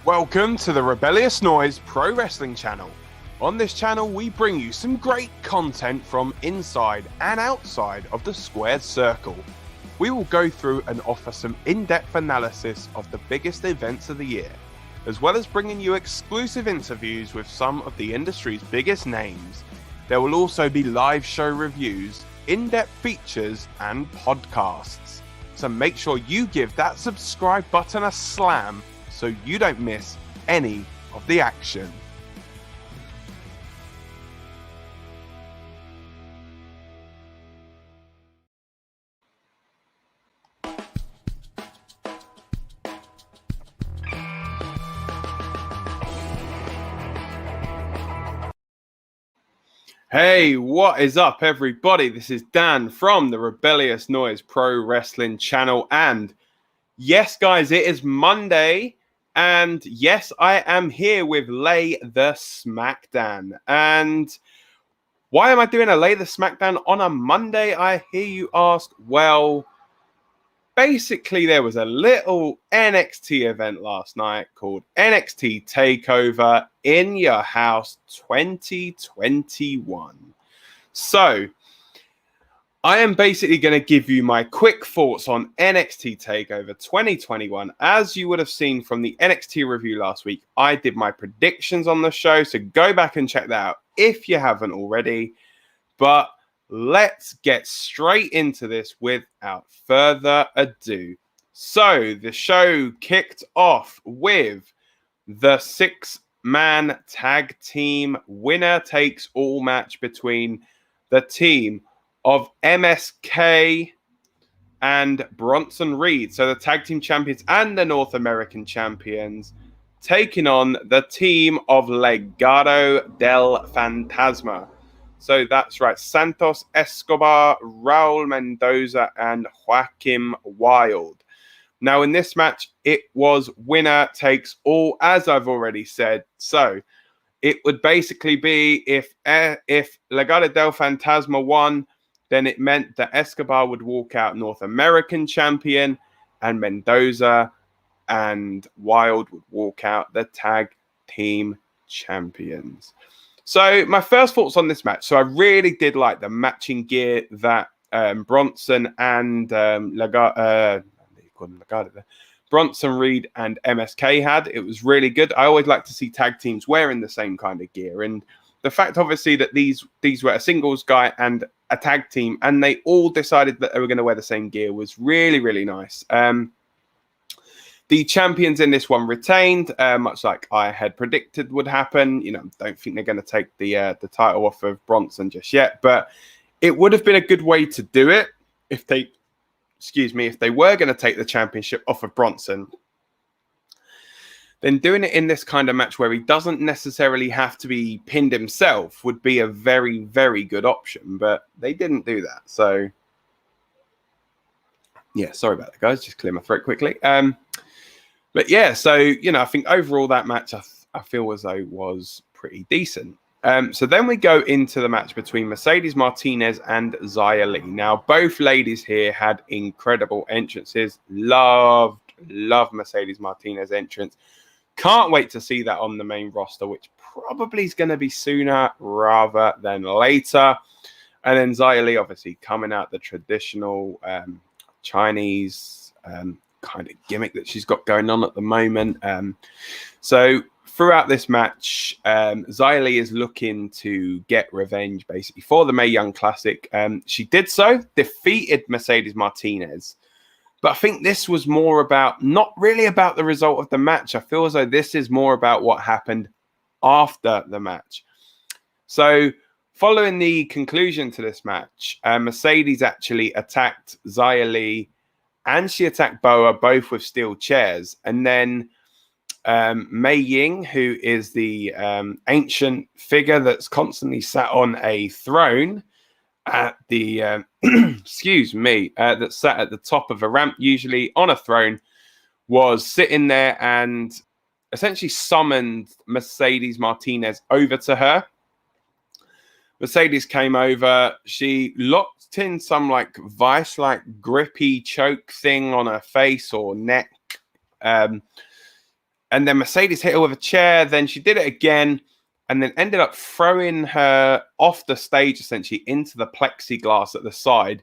Welcome to the Rebellious Noise Pro Wrestling channel. On this channel, we bring you some great content from inside and outside of the squared circle. We will go through and offer some in-depth analysis of the biggest events of the year, as well as bringing you exclusive interviews with some of the industry's biggest names. There will also be live show reviews, in-depth features, and podcasts. So make sure you give that subscribe button a slam so you don't miss any of the action. Hey, what is up, everybody? This is Dan from the Rebellious Noise Pro Wrestling channel. And yes, guys, it is Monday. And yes, I am here with Lay The SmackDan. And why am I doing a Lay The SmackDan on a Monday, I hear you ask? Well, basically, there was a little NXT event last night called NXT Takeover in Your House 2021. So, I am basically going to give you my quick thoughts on NXT TakeOver 2021. As you would have seen from the NXT review last week, I did my predictions on the show, so go back and check that out if you haven't already. But let's get straight into this without further ado. So, the show kicked off with the six-man tag team winner takes all match between the team of MSK and Bronson Reed. So the tag team champions and the North American champions taking on the team of Legado del Fantasma. So that's right. Santos Escobar, Raul Mendoza, and Joaquim Wilde. Now in this match, it was winner takes all, as I've already said. So it would basically be if Legado del Fantasma won, then it meant that Escobar would walk out North American champion and Mendoza and Wilde would walk out the tag team champions. So my first thoughts on this match. So I really did like the matching gear that Bronson and Bronson Reed and MSK had. It was really good. I always like to see tag teams wearing the same kind of gear. And the fact, obviously, that these were a singles guy and a tag team, and they all decided that they were going to wear the same gear was really, really nice. The champions in this one retained, much like I had predicted would happen. You know, don't think they're going to take the title off of Bronson just yet, but it would have been a good way to do it if they were going to take the championship off of Bronson. Then doing it in this kind of match where he doesn't necessarily have to be pinned himself would be a very, very good option. But they didn't do that. So, yeah, sorry about that, guys. Just clear my throat quickly. But yeah, so, you know, I think overall that match I feel as though was pretty decent. So then we go into the match between Mercedes Martinez and Xia Lee. Now, both ladies here had incredible entrances. Love Mercedes Martinez entrance. Can't wait to see that on the main roster, which probably is going to be sooner rather than later. And then Xia Lee obviously coming out the traditional Chinese kind of gimmick that she's got going on at the moment. So throughout this match, Xia Lee is looking to get revenge basically for the Mae Young Classic. She did so, defeated Mercedes Martinez. But I think this was more about, not really about the result of the match. I feel as though this is more about what happened after the match. So following the conclusion to this match, Mercedes actually attacked Xia Lee and she attacked Boa, both with steel chairs. And then Mei Ying, who is the ancient figure that's constantly sat on a throne at the that sat at the top of a ramp, usually on a throne, was sitting there and essentially summoned Mercedes Martinez over to her. Mercedes came over. She locked in some like vice, grippy choke thing on her face or neck. And And then Mercedes hit her with a chair. Then she did it again and then ended up throwing her off the stage, essentially, into the plexiglass at the side.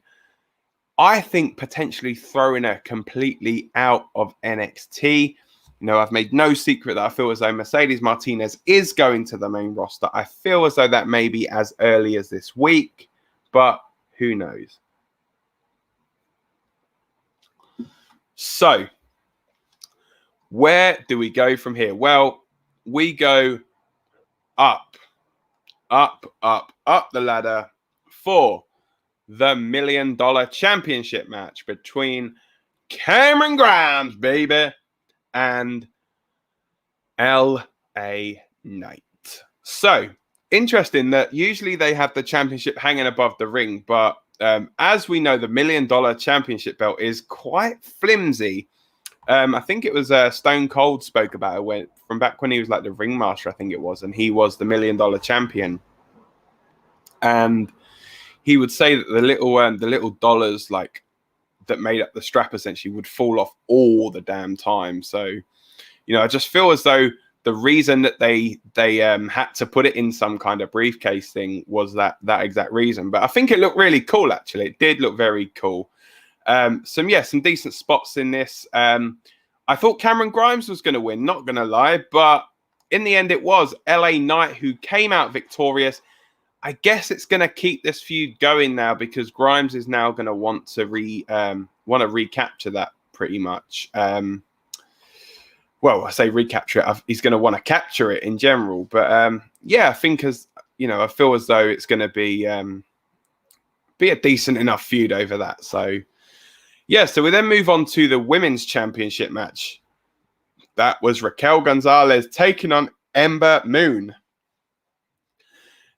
I think potentially throwing her completely out of NXT. You know, I've made no secret that I feel as though Mercedes Martinez is going to the main roster. I feel as though that may be as early as this week, but who knows? So, where do we go from here? Well, we go up the ladder for the $1 million championship match between Cameron Grimes, baby, and LA Knight. So, interesting that usually they have the championship hanging above the ring, but as we know, the $1 million championship belt is quite flimsy. I think it was Stone Cold spoke about it from back when he was like the ringmaster, I think it was, and he was the $1 million champion. And he would say that the little dollars like that made up the strap essentially would fall off all the damn time. So, you know, I just feel as though the reason that they had to put it in some kind of briefcase thing was that exact reason. But I think it looked really cool, actually. It did look very cool. Some decent spots in this. I thought Cameron Grimes was going to win, not going to lie. But in the end, it was LA Knight who came out victorious. I guess it's going to keep this feud going now because Grimes is now going to want to recapture that pretty much. Well, I say recapture it. He's going to want to capture it in general. But I think I feel as though it's going to be a decent enough feud over that. So, so we then move on to the women's championship match. That was Raquel Gonzalez taking on Ember Moon.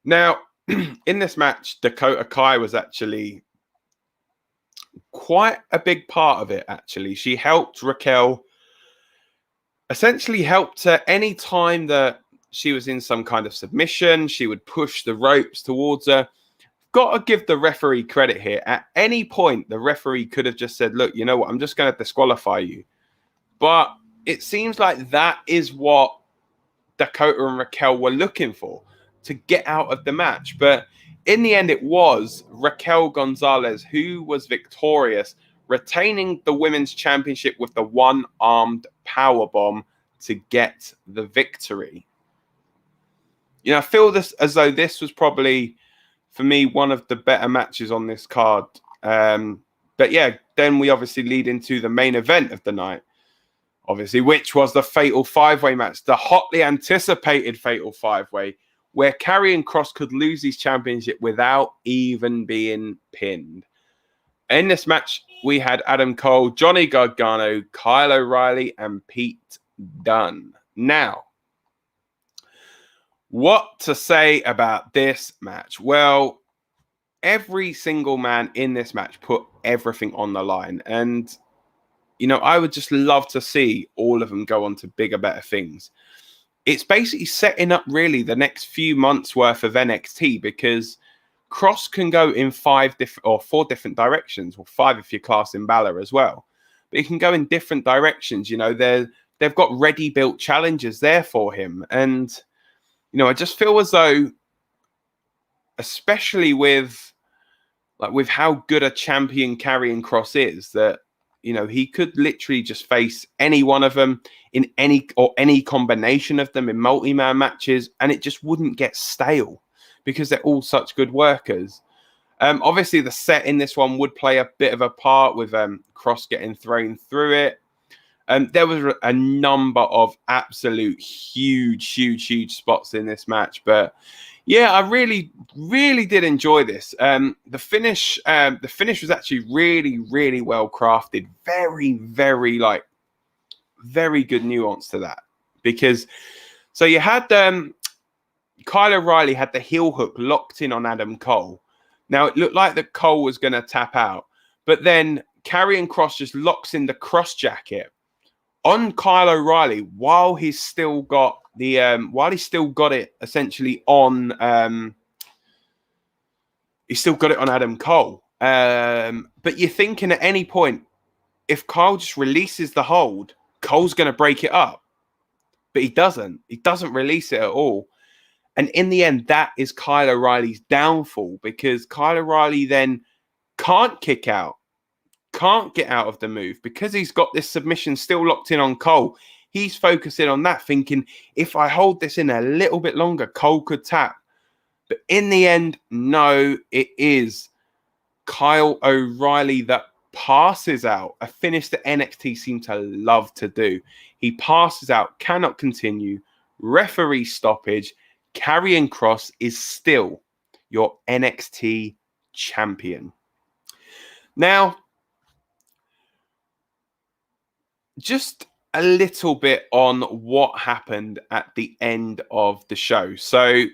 Now, in this match, Dakota Kai was actually quite a big part of it, actually. She helped Raquel, essentially helped her any time that she was in some kind of submission. She would push the ropes towards her. Got to give the referee credit here. At any point, the referee could have just said, look, you know what? I'm just going to disqualify you. But it seems like that is what Dakota and Raquel were looking for, to get out of the match. But in the end, it was Raquel Gonzalez who was victorious, retaining the women's championship with the one-armed powerbomb to get the victory. You know, I feel this as though this was probably, for me, one of the better matches on this card. But yeah, then we obviously lead into the main event of the night, obviously, which was the Fatal 5-Way match, the hotly anticipated Fatal 5-Way, where Karrion Kross could lose his championship without even being pinned. In this match, we had Adam Cole, Johnny Gargano, Kyle O'Reilly, and Pete Dunne. Now, what to say about this match? Well, every single man in this match put everything on the line. And, you know, I would just love to see all of them go on to bigger, better things. It's basically setting up really the next few months worth of NXT, because Kross can go in 4 different directions, or 5 if you're classing Balor as well. But he can go in different directions. You know, they've got ready-built challenges there for him. And, you know, I just feel as though, especially with how good a champion Karrion Kross is, that, you know, he could literally just face any one of them in any combination of them in multi-man matches, and it just wouldn't get stale because they're all such good workers. Obviously, the set in this one would play a bit of a part with Kross getting thrown through it. There was a number of absolute huge spots in this match, but yeah, I really did enjoy this. The finish was actually really well crafted. Very good nuance to that, because so you had Kyle O'Reilly had the heel hook locked in on Adam Cole. Now it looked like that Cole was going to tap out, but then Karrion Kross just locks in the cross jacket on Kyle O'Reilly while he's still got it essentially on he's still got it on Adam Cole. But you're thinking at any point, if Kyle just releases the hold, Cole's going to break it up. but he doesn't. He doesn't release it at all. And in the end, that is Kyle O'Reilly's downfall, because Kyle O'Reilly then can't kick out, can't get out of the move, because he's got this submission still locked in on Cole. He's focusing on that, thinking, if I hold this in a little bit longer, Cole could tap. But in the end, no, it is Kyle O'Reilly that passes out, a finish that NXT seem to love to do. He passes out, cannot continue, referee stoppage, Karrion Kross is still your NXT champion. Now, just a little bit on what happened at the end of the show. So,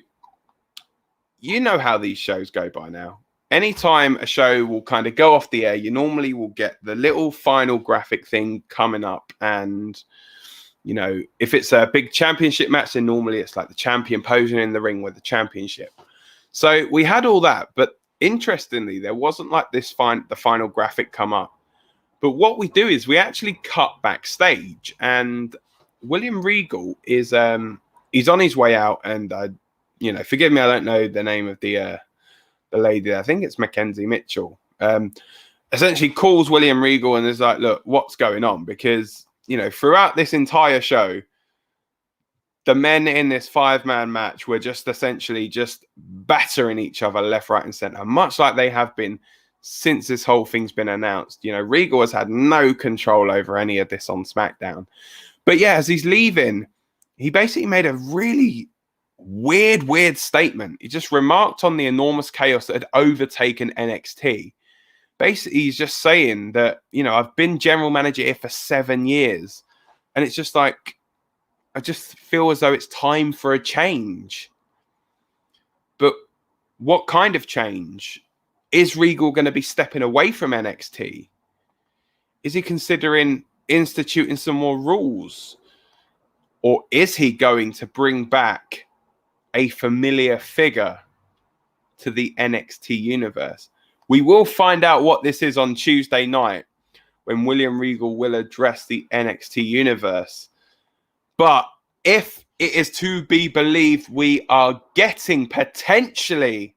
you know how these shows go by now. Anytime a show will kind of go off the air, you normally will get the little final graphic thing coming up. And, you know, if it's a big championship match, then normally it's like the champion posing in the ring with the championship. So we had all that. But interestingly, there wasn't like this the final graphic come up. But what we do is we actually cut backstage. And William Regal is he's on his way out. And, you know, forgive me, I don't know the name of the lady. I think it's Mackenzie Mitchell. Essentially calls William Regal and is like, look, what's going on? Because, you know, throughout this entire show, the men in this 5-man match were just essentially just battering each other left, right, and center, much like they have been since this whole thing's been announced. You know, Regal has had no control over any of this on SmackDown. But yeah, as he's leaving, he basically made a really weird statement. He just remarked on the enormous chaos that had overtaken NXT. Basically, he's just saying that, you know, I've been general manager here for 7 years. And it's just like, I just feel as though it's time for a change. But what kind of change? Is Regal going to be stepping away from NXT? Is he considering instituting some more rules? Or is he going to bring back a familiar figure to the NXT universe? We will find out what this is on Tuesday night when William Regal will address the NXT universe. But if it is to be believed, we are getting potentially,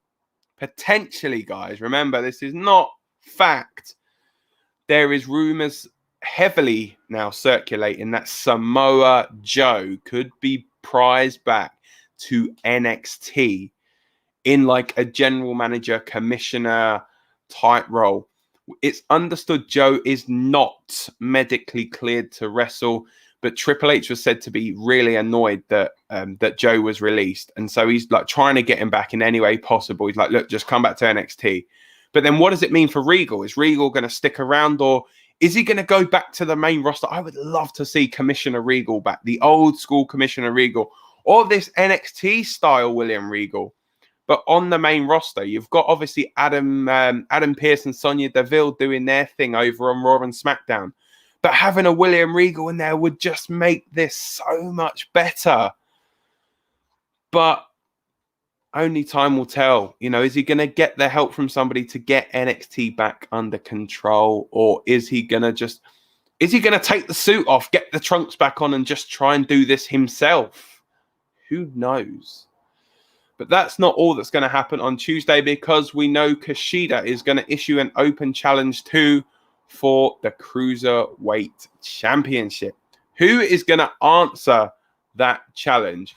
guys, remember, this is not fact. There is rumors heavily now circulating that Samoa Joe could be prized back to NXT in like a general manager, commissioner type role. It's understood Joe is not medically cleared to wrestle, but Triple H was said to be really annoyed that that Joe was released. And so he's like trying to get him back in any way possible. He's like, look, just come back to NXT. But then what does it mean for Regal? Is Regal going to stick around, or is he going to go back to the main roster? I would love to see Commissioner Regal back, the old school Commissioner Regal, or this NXT style William Regal. But on the main roster, you've got obviously Adam Pearce and Sonya Deville doing their thing over on Raw and SmackDown. But having a William Regal in there would just make this so much better. But only time will tell. You know, is he going to get the help from somebody to get NXT back under control? Or is he going to take the suit off, get the trunks back on and just try and do this himself? Who knows? But that's not all that's going to happen on Tuesday, because we know Kushida is going to issue an open challenge too for the Cruiserweight Championship. Who is going to answer that challenge?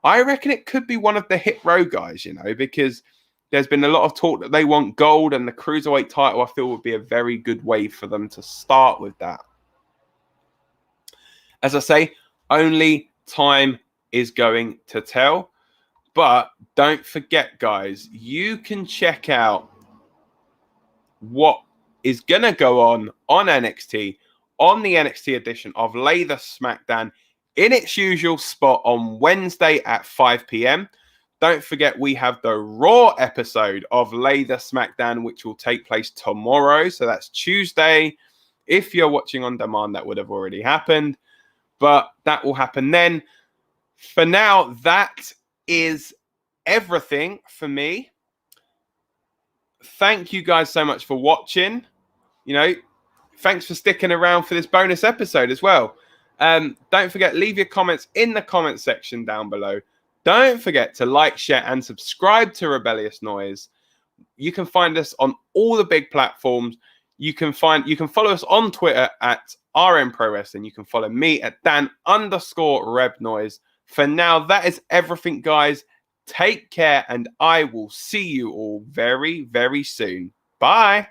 I reckon it could be one of the Hit Row guys, you know, because there's been a lot of talk that they want gold, and the Cruiserweight title, I feel, would be a very good way for them to start with that. As I say, only time is going to tell. But don't forget, guys, you can check out what is going to go on NXT, on the NXT edition of Lay The SmackDan, in its usual spot on Wednesday at 5 p.m. Don't forget, we have the Raw episode of Lay The SmackDan, which will take place tomorrow. So that's Tuesday. If you're watching on demand, that would have already happened. But that will happen then. For now, that is everything for me. Thank you guys so much for watching. You know, thanks for sticking around for this bonus episode as well. Don't forget, leave your comments in the comment section down below. Don't forget to like, share, and subscribe to Rebellious Noise. You can find us on all the big platforms. You can follow us on Twitter at RM Pro Wrestling. You can follow me at Dan_RebNoise. For now, that is everything, guys. Take care, and I will see you all very, very soon. Bye.